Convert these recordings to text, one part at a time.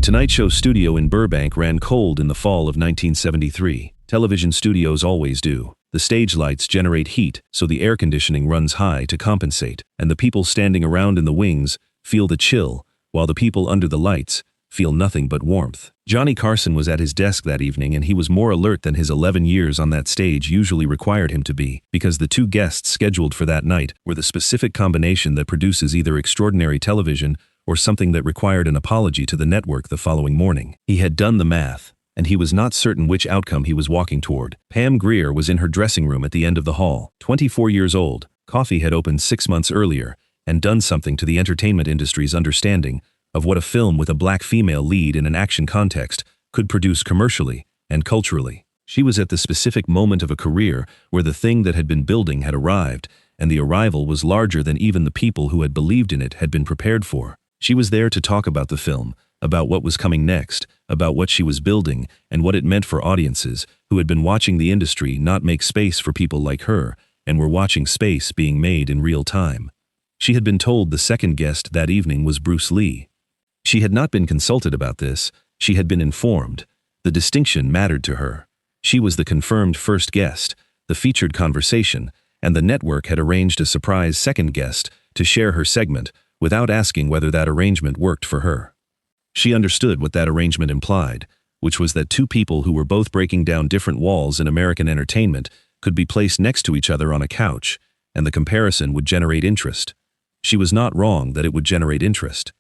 The Tonight Show studio in Burbank ran cold in the fall of 1973. Television studios always do. The stage lights generate heat, so the air conditioning runs high to compensate, and the people standing around in the wings feel the chill, while the people under the lights feel nothing but warmth. Johnny Carson was at his desk that evening, and he was more alert than his 11 years on that stage usually required him to be, because the two guests scheduled for that night were the specific combination that produces either extraordinary television or something that required an apology to the network the following morning. He had done the math, and he was not certain which outcome he was walking toward. Pam Grier was in her dressing room at the end of the hall. 24 years old, Coffee had opened 6 months earlier and done something to the entertainment industry's understanding of what a film with a black female lead in an action context could produce commercially and culturally. She was at the specific moment of a career where the thing that had been building had arrived, and the arrival was larger than even the people who had believed in it had been prepared for. She was there to talk about the film, about what was coming next, about what she was building, and what it meant for audiences who had been watching the industry not make space for people like her, and were watching space being made in real time. She had been told the second guest that evening was Bruce Lee. She had not been consulted about this, she had been informed. The distinction mattered to her. She was the confirmed first guest, the featured conversation, and the network had arranged a surprise second guest to share her segment without asking whether that arrangement worked for her. She understood what that arrangement implied, which was that two people who were both breaking down different walls in American entertainment could be placed next to each other on a couch, and the comparison would generate interest. She was not wrong that it would generate interest.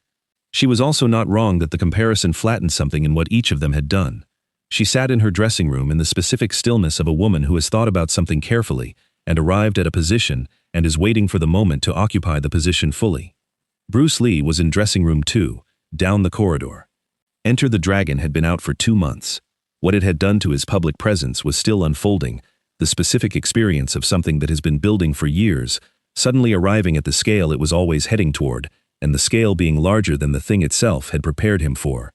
She was also not wrong that the comparison flattened something in what each of them had done. She sat in her dressing room in the specific stillness of a woman who has thought about something carefully and arrived at a position and is waiting for the moment to occupy the position fully. Bruce Lee was in dressing room 2, down the corridor. Enter the Dragon had been out for 2 months. What it had done to his public presence was still unfolding, the specific experience of something that has been building for years, suddenly arriving at the scale it was always heading toward, and the scale being larger than the thing itself had prepared him for.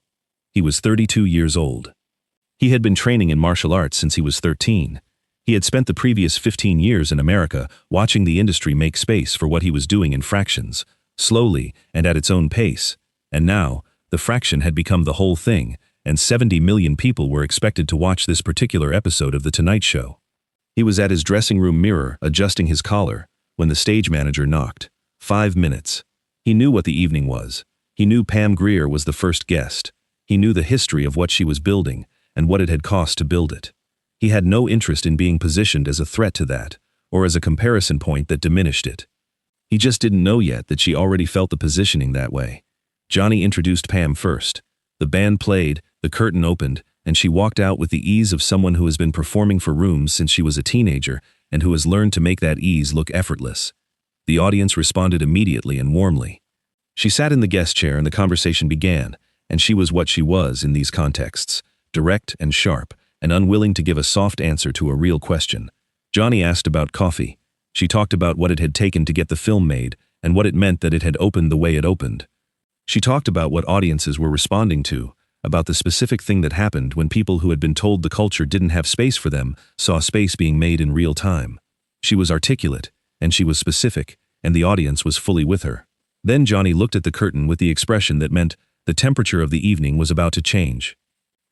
He was 32 years old. He had been training in martial arts since he was 13. He had spent the previous 15 years in America watching the industry make space for what he was doing in fractions, slowly and at its own pace, and now, the fraction had become the whole thing, and 70 million people were expected to watch this particular episode of The Tonight Show. He was at his dressing room mirror, adjusting his collar, when the stage manager knocked. 5 minutes. He knew what the evening was. He knew Pam Grier was the first guest. He knew the history of what she was building, and what it had cost to build it. He had no interest in being positioned as a threat to that, or as a comparison point that diminished it. He just didn't know yet that she already felt the positioning that way. Johnny introduced Pam first. The band played, the curtain opened, and she walked out with the ease of someone who has been performing for rooms since she was a teenager and who has learned to make that ease look effortless. The audience responded immediately and warmly. She sat in the guest chair and the conversation began, and she was what she was in these contexts, direct and sharp, and unwilling to give a soft answer to a real question. Johnny asked about Coffee. She talked about what it had taken to get the film made and what it meant that it had opened the way it opened. She talked about what audiences were responding to, about the specific thing that happened when people who had been told the culture didn't have space for them saw space being made in real time. She was articulate, and she was specific, and the audience was fully with her. Then Johnny looked at the curtain with the expression that meant the temperature of the evening was about to change.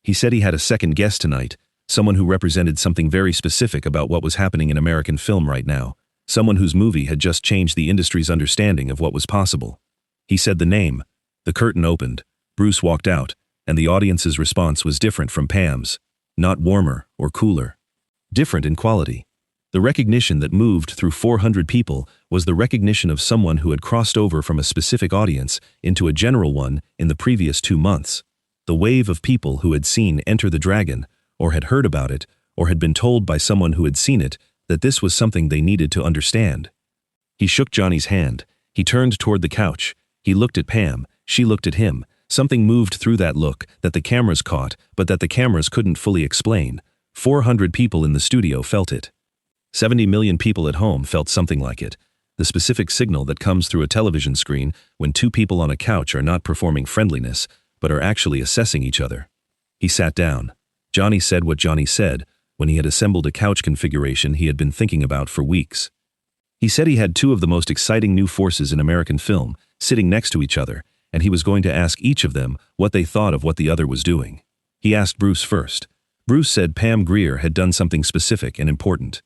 He said he had a second guest tonight, someone who represented something very specific about what was happening in American film right now, someone whose movie had just changed the industry's understanding of what was possible. He said the name. The curtain opened, Bruce walked out, and the audience's response was different from Pam's, not warmer or cooler. Different in quality. The recognition that moved through 400 people was the recognition of someone who had crossed over from a specific audience into a general one in the previous 2 months. The wave of people who had seen Enter the Dragon, or had heard about it, or had been told by someone who had seen it that this was something they needed to understand. He shook Johnny's hand. He turned toward the couch. He looked at Pam. She looked at him. Something moved through that look that the cameras caught, but that the cameras couldn't fully explain. 400 people in the studio felt it. 70 million people at home felt something like it. The specific signal that comes through a television screen when two people on a couch are not performing friendliness, but are actually assessing each other. He sat down. Johnny said what Johnny said when he had assembled a couch configuration he had been thinking about for weeks. He said he had two of the most exciting new forces in American film sitting next to each other, and he was going to ask each of them what they thought of what the other was doing. He asked Bruce first. Bruce said Pam Grier had done something specific and important.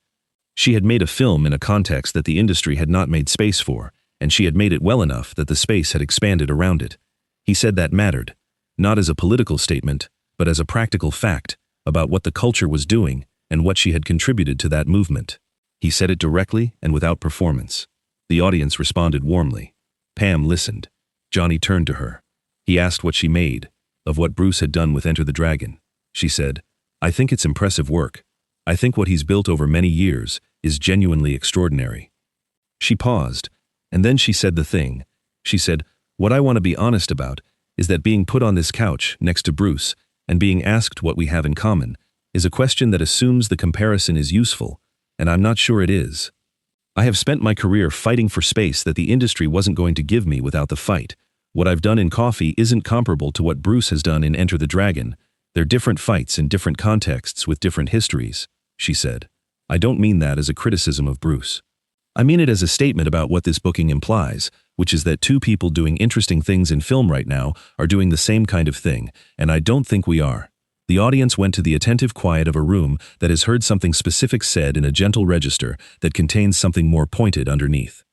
She had made a film in a context that the industry had not made space for, and she had made it well enough that the space had expanded around it. He said that mattered, not as a political statement, but as a practical fact about what the culture was doing and what she had contributed to that movement. He said it directly and without performance. The audience responded warmly. Pam listened. Johnny turned to her. He asked what she made of what Bruce had done with Enter the Dragon. She said, "I think it's impressive work. I think what he's built over many years is genuinely extraordinary." She paused, and then she said the thing. She said, "What I want to be honest about is that being put on this couch next to Bruce and being asked what we have in common is a question that assumes the comparison is useful, and I'm not sure it is. I have spent my career fighting for space that the industry wasn't going to give me without the fight. What I've done in coffee isn't comparable to what Bruce has done in Enter the Dragon. They're different fights in different contexts with different histories," she said. "I don't mean that as a criticism of Bruce. I mean it as a statement about what this booking implies, which is that two people doing interesting things in film right now are doing the same kind of thing, and I don't think we are." The audience went to the attentive quiet of a room that has heard something specific said in a gentle register that contains something more pointed underneath.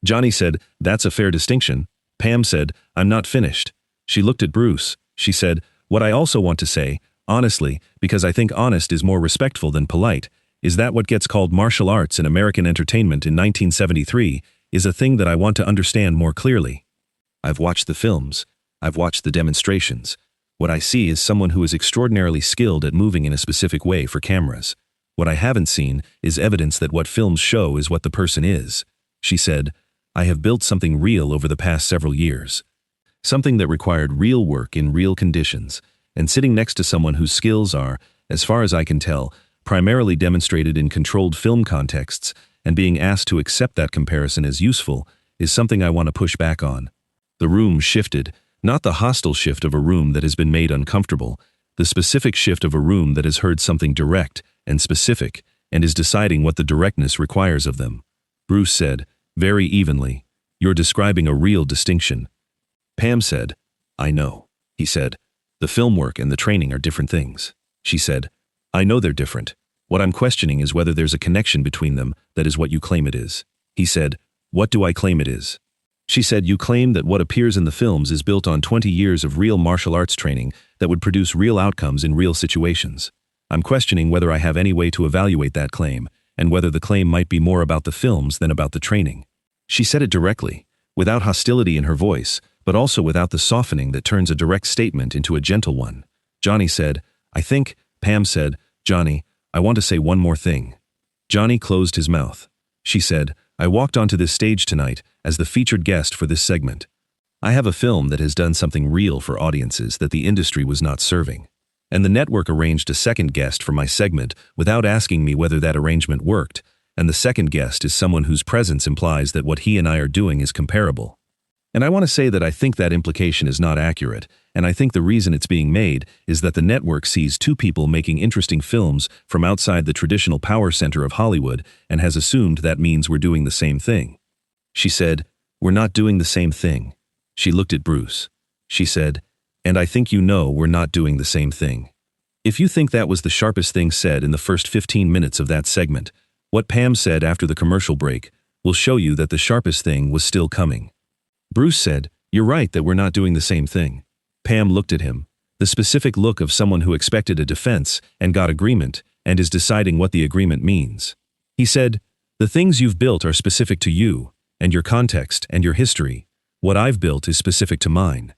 Johnny said, "That's a fair distinction." Pam said, "I'm not finished." She looked at Bruce. She said, "What I also want to say, honestly, because I think honest is more respectful than polite, is that what gets called martial arts in American entertainment in 1973 is a thing that I want to understand more clearly. I've watched the films. I've watched the demonstrations. What I see is someone who is extraordinarily skilled at moving in a specific way for cameras. What I haven't seen is evidence that what films show is what the person is." She said, "I have built something real over the past several years. Something that required real work in real conditions, and sitting next to someone whose skills are, as far as I can tell, primarily demonstrated in controlled film contexts, and being asked to accept that comparison as useful, is something I want to push back on." The room shifted, not the hostile shift of a room that has been made uncomfortable, the specific shift of a room that has heard something direct and specific and is deciding what the directness requires of them. Bruce said, very evenly, "You're describing a real distinction." Pam said, "I know." He said, "The film work and the training are different things." She said, "I know they're different. What I'm questioning is whether there's a connection between them that is what you claim it is." He said, "What do I claim it is?" She said, "You claim that what appears in the films is built on 20 years of real martial arts training that would produce real outcomes in real situations. I'm questioning whether I have any way to evaluate that claim, and whether the claim might be more about the films than about the training." She said it directly, without hostility in her voice, but also without the softening that turns a direct statement into a gentle one. Johnny said, "I think," Pam said, "Johnny, I want to say one more thing." Johnny closed his mouth. She said, "I walked onto this stage tonight as the featured guest for this segment. I have a film that has done something real for audiences that the industry was not serving. And the network arranged a second guest for my segment without asking me whether that arrangement worked, and the second guest is someone whose presence implies that what he and I are doing is comparable. And I want to say that I think that implication is not accurate, and I think the reason it's being made is that the network sees two people making interesting films from outside the traditional power center of Hollywood and has assumed that means we're doing the same thing." She said, "We're not doing the same thing." She looked at Bruce. She said, "And I think you know we're not doing the same thing." If you think that was the sharpest thing said in the first 15 minutes of that segment, what Pam said after the commercial break will show you that the sharpest thing was still coming. Bruce said, "You're right that we're not doing the same thing." Pam looked at him, the specific look of someone who expected a defense and got agreement and is deciding what the agreement means. He said, "The things you've built are specific to you, and your context and your history. What I've built is specific to mine.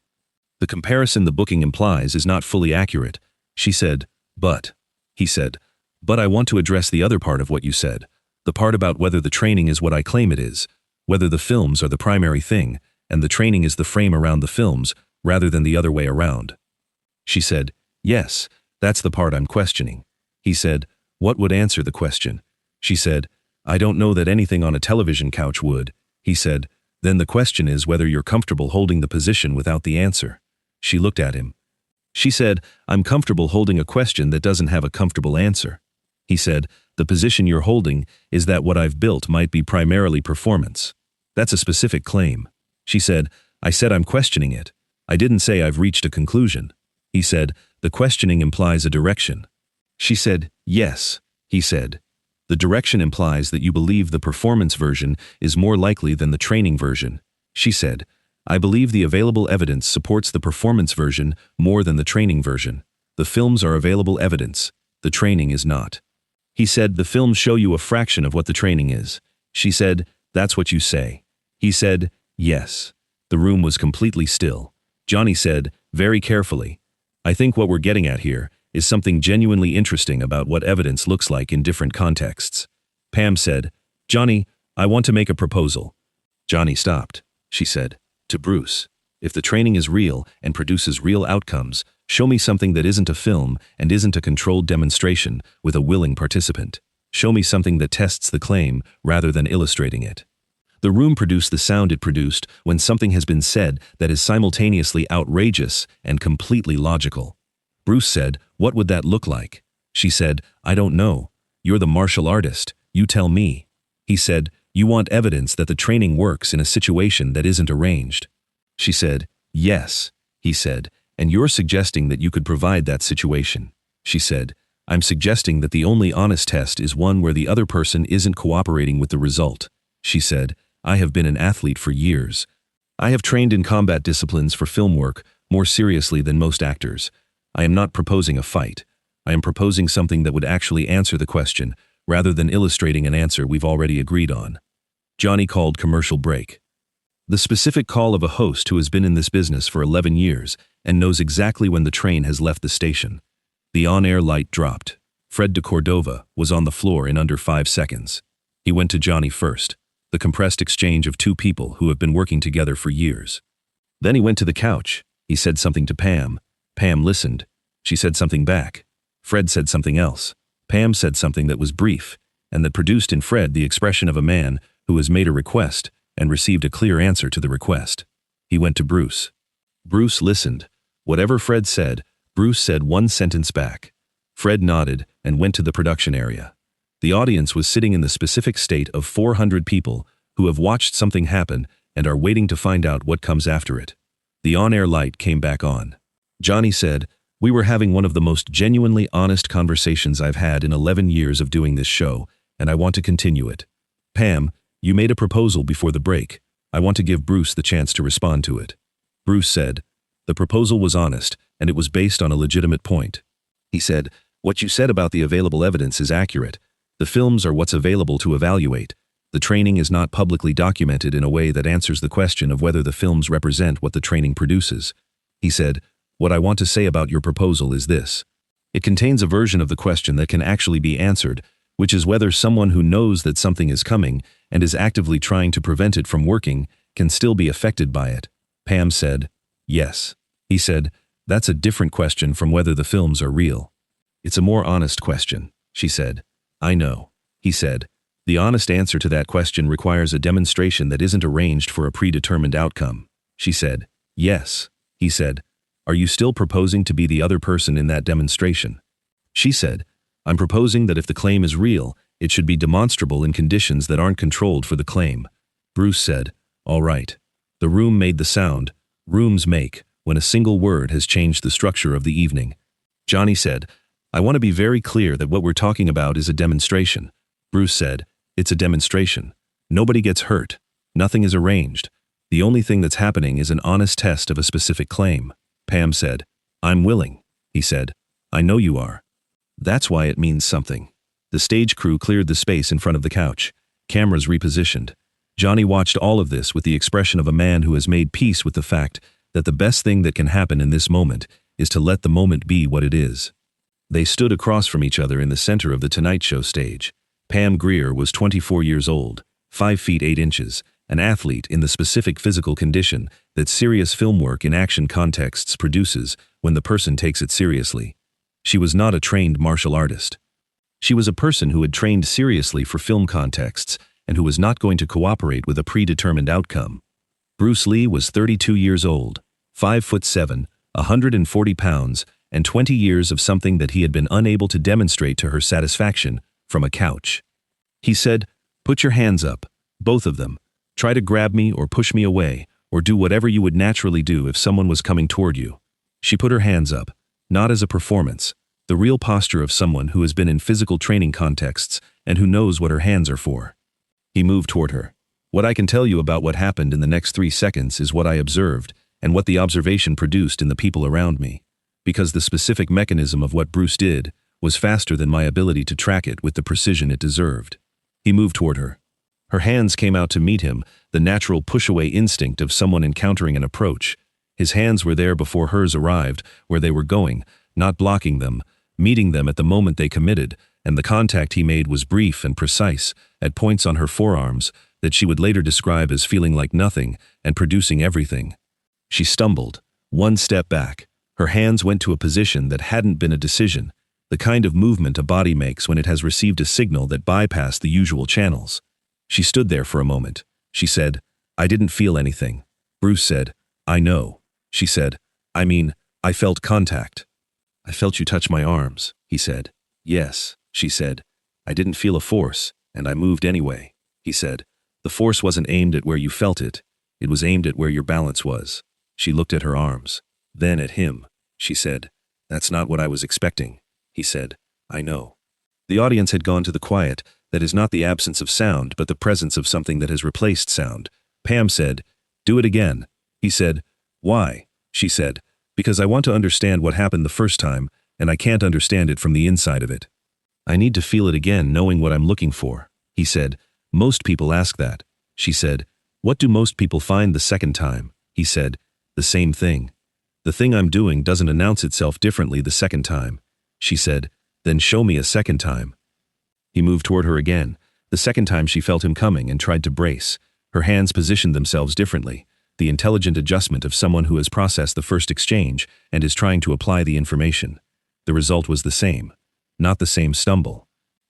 The comparison the booking implies is not fully accurate." She said, "But," he said, "but I want to address the other part of what you said, the part about whether the training is what I claim it is, whether the films are the primary thing, and the training is the frame around the films, rather than the other way around." She said, "Yes, that's the part I'm questioning." He said, "What would answer the question?" She said, "I don't know that anything on a television couch would." He said, "Then the question is whether you're comfortable holding the position without the answer." She looked at him. She said, "I'm comfortable holding a question that doesn't have a comfortable answer." He said, "The position you're holding is that what I've built might be primarily performance. That's a specific claim." She said, "I said I'm questioning it." I didn't say I've reached a conclusion. He said, the questioning implies a direction. She said, yes. He said, the direction implies that you believe the performance version is more likely than the training version. She said, I believe the available evidence supports the performance version more than the training version. The films are available evidence. The training is not. He said, the films show you a fraction of what the training is. She said, that's what you say. He said, yes. The room was completely still. Johnny said, very carefully, I think what we're getting at here is something genuinely interesting about what evidence looks like in different contexts. Pam said, Johnny, I want to make a proposal. Johnny stopped. She said, to Bruce, if the training is real and produces real outcomes, show me something that isn't a film and isn't a controlled demonstration with a willing participant. Show me something that tests the claim rather than illustrating it. The room produced the sound it produced when something has been said that is simultaneously outrageous and completely logical. Bruce said, what would that look like? She said, I don't know. You're the martial artist. You tell me. He said, you want evidence that the training works in a situation that isn't arranged. She said, yes. He said, and you're suggesting that you could provide that situation. She said, I'm suggesting that the only honest test is one where the other person isn't cooperating with the result. She said, I have been an athlete for years. I have trained in combat disciplines for film work more seriously than most actors. I am not proposing a fight. I am proposing something that would actually answer the question, rather than illustrating an answer we've already agreed on. Johnny called commercial break. The specific call of a host who has been in this business for 11 years and knows exactly when the train has left the station. The on-air light dropped. Fred de Cordova was on the floor in under 5 seconds. He went to Johnny first, the compressed exchange of two people who have been working together for years. Then he went to the couch. He said something to Pam. Pam listened. She said something back. Fred said something else. Pam said something that was brief, and that produced in Fred the expression of a man who has made a request and received a clear answer to the request. He went to Bruce. Bruce listened. Whatever Fred said, Bruce said one sentence back. Fred nodded and went to the production area. The audience was sitting in the specific state of 400 people who have watched something happen and are waiting to find out what comes after it. The on-air light came back on. Johnny said, we were having one of the most genuinely honest conversations I've had in 11 years of doing this show, and I want to continue it. Pam, you made a proposal before the break. I want to give Bruce the chance to respond to it. Bruce said, the proposal was honest, and it was based on a legitimate point. He said, what you said about the available evidence is accurate. The films are what's available to evaluate. The training is not publicly documented in a way that answers the question of whether the films represent what the training produces. He said, what I want to say about your proposal is this. It contains a version of the question that can actually be answered, which is whether someone who knows that something is coming and is actively trying to prevent it from working can still be affected by it. Pam said, yes. He said, that's a different question from whether the films are real. It's a more honest question, she said. I know. He said, the honest answer to that question requires a demonstration that isn't arranged for a predetermined outcome. She said, yes. He said, are you still proposing to be the other person in that demonstration? She said, I'm proposing that if the claim is real, it should be demonstrable in conditions that aren't controlled for the claim. Bruce said, all right. The room made the sound rooms make when a single word has changed the structure of the evening. Johnny said, I want to be very clear that what we're talking about is a demonstration. Bruce said, it's a demonstration. Nobody gets hurt. Nothing is arranged. The only thing that's happening is an honest test of a specific claim. Pam said, I'm willing. He said, I know you are. That's why it means something. The stage crew cleared the space in front of the couch. Cameras repositioned. Johnny watched all of this with the expression of a man who has made peace with the fact that the best thing that can happen in this moment is to let the moment be what it is. They stood across from each other in the center of the Tonight Show stage. Pam Grier was 24 years old, 5 feet 8 inches, an athlete in the specific physical condition that serious film work in action contexts produces when the person takes it seriously. She was not a trained martial artist. She was a person who had trained seriously for film contexts and who was not going to cooperate with a predetermined outcome. Bruce Lee was 32 years old, 5'7", 140 pounds, and 20 years of something that he had been unable to demonstrate to her satisfaction from a couch. He said, put your hands up, both of them. Try to grab me or push me away, or do whatever you would naturally do if someone was coming toward you. She put her hands up, not as a performance, the real posture of someone who has been in physical training contexts and who knows what her hands are for. He moved toward her. What I can tell you about what happened in the next 3 seconds is what I observed and what the observation produced in the people around me, because the specific mechanism of what Bruce did was faster than my ability to track it with the precision it deserved. He moved toward her. Her hands came out to meet him, the natural push-away instinct of someone encountering an approach. His hands were there before hers arrived, where they were going, not blocking them, meeting them at the moment they committed, and the contact he made was brief and precise, at points on her forearms that she would later describe as feeling like nothing and producing everything. She stumbled, 1 step back. Her hands went to a position that hadn't been a decision, the kind of movement a body makes when it has received a signal that bypassed the usual channels. She stood there for a moment. She said, "I didn't feel anything." Bruce said, "I know." She said, I felt contact." "I felt you touch my arms," he said. "Yes," she said. "I didn't feel a force, and I moved anyway." He said, "The force wasn't aimed at where you felt it. It was aimed at where your balance was." She looked at her arms, then at him. She said, "That's not what I was expecting." He said, "I know." The audience had gone to the quiet that is not the absence of sound but the presence of something that has replaced sound. Pam said, "Do it again." He said, "Why?" She said, "Because I want to understand what happened the first time, and I can't understand it from the inside of it. I need to feel it again knowing what I'm looking for." He said, "Most people ask that." She said, "What do most people find the second time?" He said, "The same thing. The thing I'm doing doesn't announce itself differently the second time." She said, "Then show me a second time." He moved toward her again. The second time she felt him coming and tried to brace. Her hands positioned themselves differently, the intelligent adjustment of someone who has processed the first exchange and is trying to apply the information. The result was the same. Not the same stumble.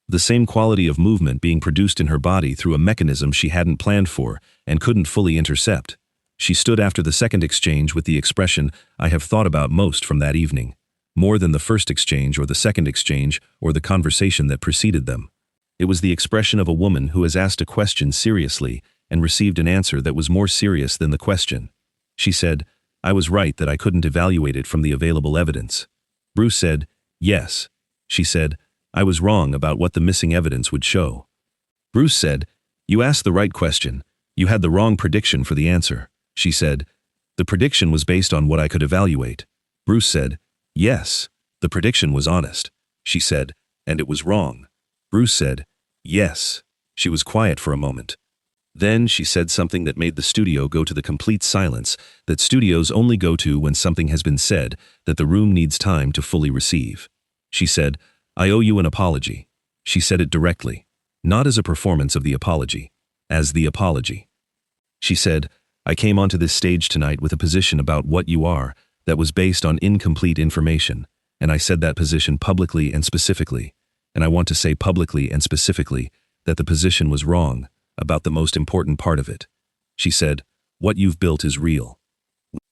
The same quality of movement being produced in her body through a mechanism she hadn't planned for and couldn't fully intercept. She stood after the second exchange with the expression I have thought about most from that evening, more than the first exchange or the second exchange or the conversation that preceded them. It was the expression of a woman who has asked a question seriously and received an answer that was more serious than the question. She said, "I was right that I couldn't evaluate it from the available evidence." Bruce said, "Yes." She said, "I was wrong about what the missing evidence would show." Bruce said, "You asked the right question. You had the wrong prediction for the answer." She said, "The prediction was based on what I could evaluate." Bruce said, "Yes, the prediction was honest." She said, "And it was wrong." Bruce said, "Yes." She was quiet for a moment. Then she said something that made the studio go to the complete silence that studios only go to when something has been said that the room needs time to fully receive. She said, "I owe you an apology." She said it directly, not as a performance of the apology, as the apology. She said, "I came onto this stage tonight with a position about what you are that was based on incomplete information, and I said that position publicly and specifically, and I want to say publicly and specifically that the position was wrong about the most important part of it." She said, "What you've built is real."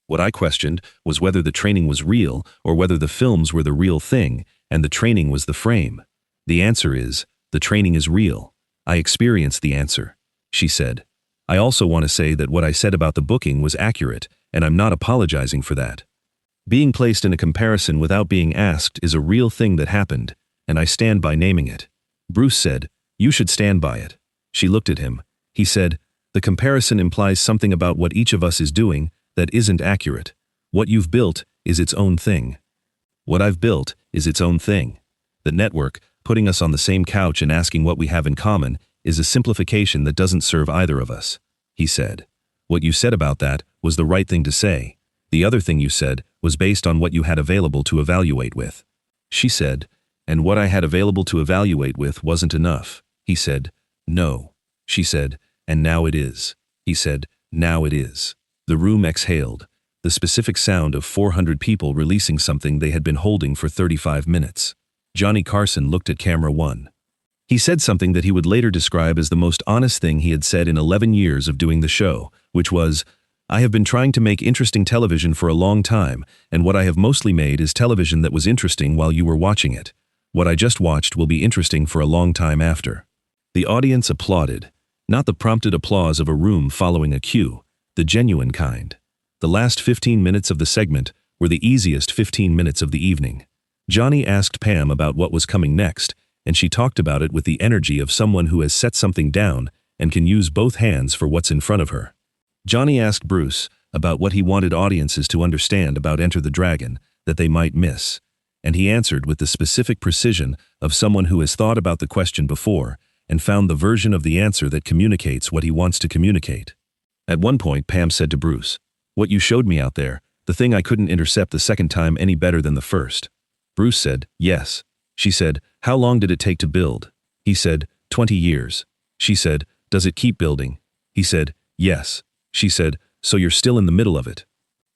What I questioned was whether the training was real or whether the films were the real thing and the training was the frame. The answer is, the training is real. I experienced the answer. She said, "I also want to say that what I said about the booking was accurate, and I'm not apologizing for that. Being placed in a comparison without being asked is a real thing that happened, and I stand by naming it." Bruce said, "You should stand by it." She looked at him. He said, "The comparison implies something about what each of us is doing that isn't accurate. What you've built is its own thing. What I've built is its own thing. The network, putting us on the same couch and asking what we have in common, is a simplification that doesn't serve either of us." He said, "What you said about that was the right thing to say. The other thing you said was based on what you had available to evaluate with." She said, "And what I had available to evaluate with wasn't enough." He said, "No." She said, "And now it is." He said, "Now it is." The room exhaled, the specific sound of 400 people releasing something they had been holding for 35 minutes. Johnny Carson looked at camera 1. He said something that he would later describe as the most honest thing he had said in 11 years of doing the show, which was, "I have been trying to make interesting television for a long time, and what I have mostly made is television that was interesting while you were watching it. What I just watched will be interesting for a long time after." The audience applauded, not the prompted applause of a room following a cue. the genuine kind. The last 15 minutes of the segment were the easiest 15 minutes of the evening. Johnny asked Pam about what was coming next, and she talked about it with the energy of someone who has set something down and can use both hands for what's in front of her. Johnny asked Bruce about what he wanted audiences to understand about Enter the Dragon that they might miss, and he answered with the specific precision of someone who has thought about the question before and found the version of the answer that communicates what he wants to communicate. At one point, Pam said to Bruce, "What you showed me out there, the thing I couldn't intercept the second time any better than the first." Bruce said, "Yes." She said, "How long did it take to build?" He said, 20 years. She said, "Does it keep building?" He said, "Yes." She said, "So you're still in the middle of it?"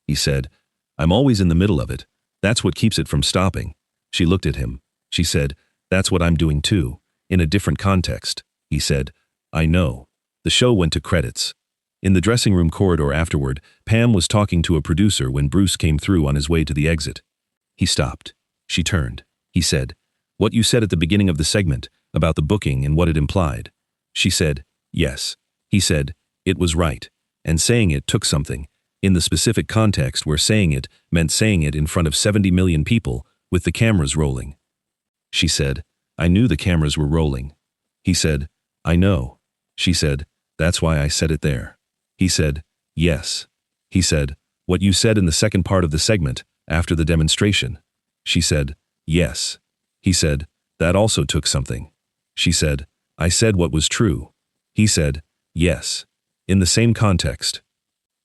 He said, "I'm always in the middle of it. That's what keeps it from stopping." She looked at him. She said, "That's what I'm doing too, in a different context." He said, "I know." The show went to credits. In the dressing room corridor afterward, Pam was talking to a producer when Bruce came through on his way to the exit. He stopped. She turned. He said, "What you said at the beginning of the segment, about the booking and what it implied." She said, "Yes." He said, "It was right. And saying it took something, in the specific context where saying it meant saying it in front of 70 million people, with the cameras rolling." She said, "I knew the cameras were rolling." He said, "I know." She said, "That's why I said it there." He said, "Yes." He said, "What you said in the second part of the segment, after the demonstration." She said, "Yes." He said, "That also took something." She said, "I said what was true." He said, "Yes. In the same context."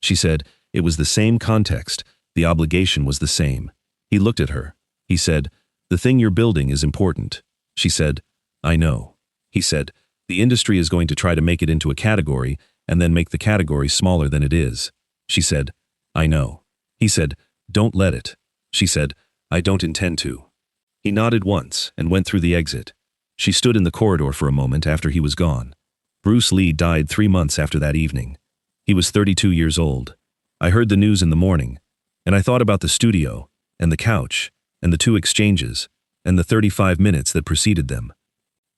She said, "It was the same context. The obligation was the same." He looked at her. He said, "The thing you're building is important." She said, "I know." He said, "The industry is going to try to make it into a category and then make the category smaller than it is." She said, "I know." He said, "Don't let it." She said, "I don't intend to." He nodded once and went through the exit. She stood in the corridor for a moment after he was gone. Bruce Lee died 3 months after that evening. He was 32 years old. I heard the news in the morning, and I thought about the studio, and the couch, and the 2 exchanges, and the 35 minutes that preceded them.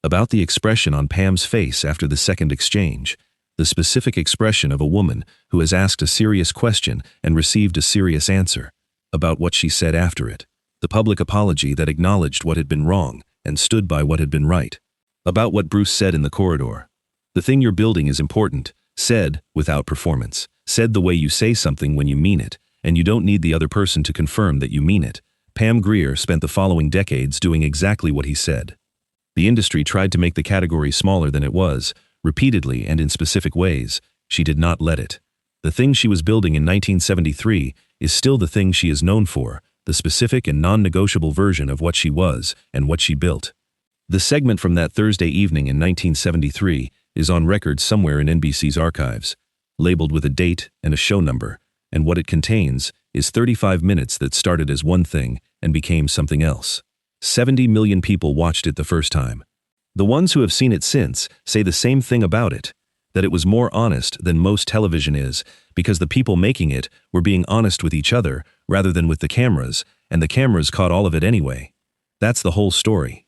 About the expression on Pam's face after the second exchange, the specific expression of a woman who has asked a serious question and received a serious answer, about what she said after it, the public apology that acknowledged what had been wrong and stood by what had been right, about what Bruce said in the corridor. The thing you're building is important, said without performance, said the way you say something when you mean it, and you don't need the other person to confirm that you mean it. Pam Grier spent the following decades doing exactly what he said. The industry tried to make the category smaller than it was, repeatedly and in specific ways. She did not let it. The thing she was building in 1973 is still the thing she is known for, the specific and non-negotiable version of what she was and what she built. The segment from that Thursday evening in 1973 is on record somewhere in NBC's archives, labeled with a date and a show number, and what it contains is 35 minutes that started as one thing and became something else. 70 million people watched it the first time. The ones who have seen it since say the same thing about it, that it was more honest than most television is, because the people making it were being honest with each other rather than with the cameras, and the cameras caught all of it anyway. That's the whole story.